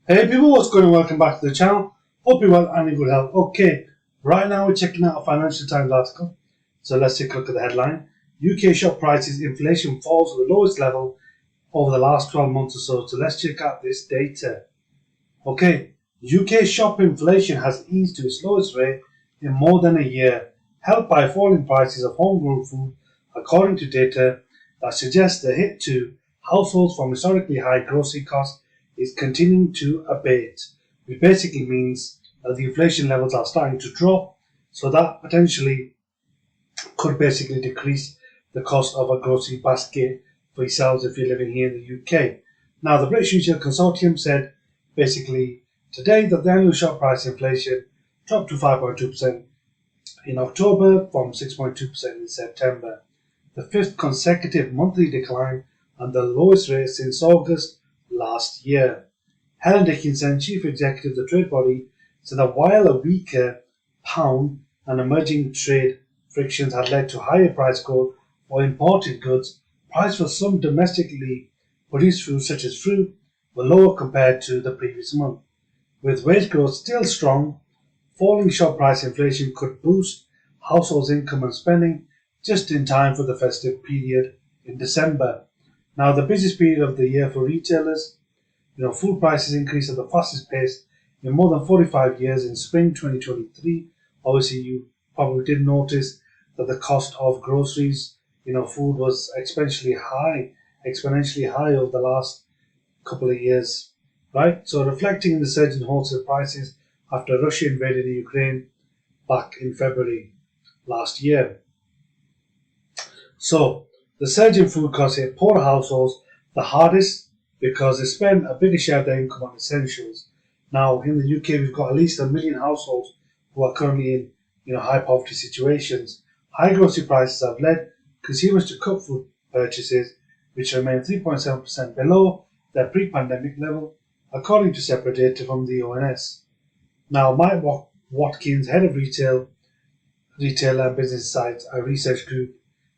Hey people, what's going on? Welcome back to the channel. Hope you're well and in good health. Okay, right now we're checking out a Financial Times article. So let's take a look at the headline. UK shop prices inflation falls to the lowest level over the last 12 months or so. So let's check out this data. Okay, UK shop inflation has eased to its lowest rate in more than a year, helped by falling prices of homegrown food, according to data that suggests the hit to households from historically high grocery costs is continuing to abate, which basically means that the inflation levels are starting to drop, so that potentially could basically decrease the cost of a grocery basket for yourselves if you're living here in the UK. Now, the British Retail Consortium said basically today that the annual shop price inflation dropped to 5.2% in October from 6.2% in September, the fifth consecutive monthly decline and the lowest rate since August last year. Helen Dickinson, chief executive of the trade body, said that while a weaker pound and emerging trade frictions had led to higher price growth for imported goods, prices for some domestically produced foods such as fruit were lower compared to the previous month. With wage growth still strong, falling shop price inflation could boost households' income and spending just in time for the festive period in December. Now, the busiest period of the year for retailers, food prices increased at the fastest pace in more than 45 years in spring 2023. Obviously, you probably did notice that the cost of groceries, food was exponentially high over the last couple of years, right? So, reflecting the surge in wholesale prices after Russia invaded Ukraine back in February last year. So, the surge in food costs hit poor households the hardest because they spend a bigger share of their income on essentials. Now, in the UK, we've got at least 1 million households who are currently in high poverty situations. High grocery prices have led consumers to cut food purchases, which remain 3.7% below their pre-pandemic level, according to separate data from the ONS. Now, Mike Watkins, head of retail and business insights, a research group,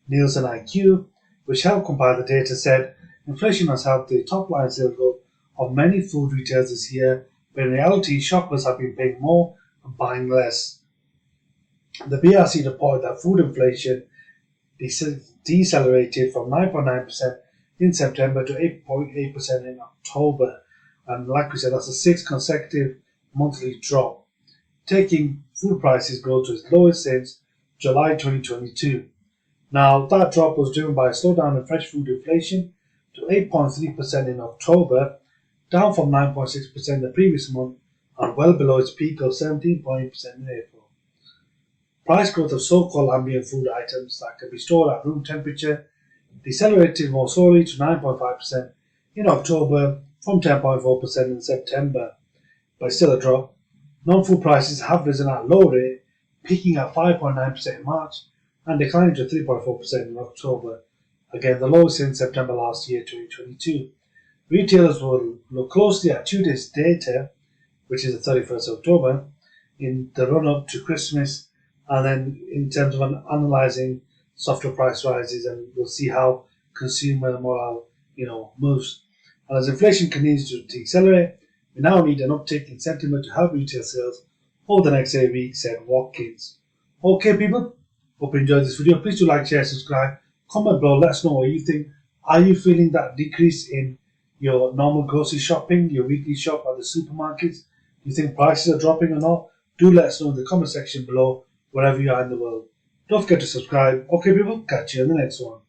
Nielsen IQ, which helped compile the data, said inflation has helped the top-line sales growth of many food retailers this year, but in reality, shoppers have been paying more and buying less. The BRC reported that food inflation decelerated from 9.9% in September to 8.8% in October, and like we said, that's a sixth consecutive monthly drop, taking food prices growth to its lowest since July 2022. Now, that drop was driven by a slowdown in fresh food inflation to 8.3% in October, down from 9.6% the previous month and well below its peak of 17.8% in April. Price growth of so-called ambient food items that can be stored at room temperature decelerated more slowly to 9.5% in October from 10.4% in September, but still a drop. Non-food prices have risen at a low rate, peaking at 5.9% in March and declining to 3.4% in October, again the lowest since September last year, 2022. Retailers will look closely at 2 days data, which is the 31st of October, in the run-up to Christmas, and then in terms of analysing softer price rises, and we'll see how consumer morale, moves. And as inflation continues to decelerate, we now need an uptick in sentiment to help retail sales over the next 8 weeks, said Watkins. Okay, people, hope you enjoyed this video. Please do like, share, subscribe, comment below, let us know what you think. Are you feeling that decrease in your normal grocery shopping, your weekly shop at the supermarkets? Do you think prices are dropping or not? Do let us know in the comment section below, wherever you are in the world. Don't forget to subscribe. Okay, people, catch you in the next one.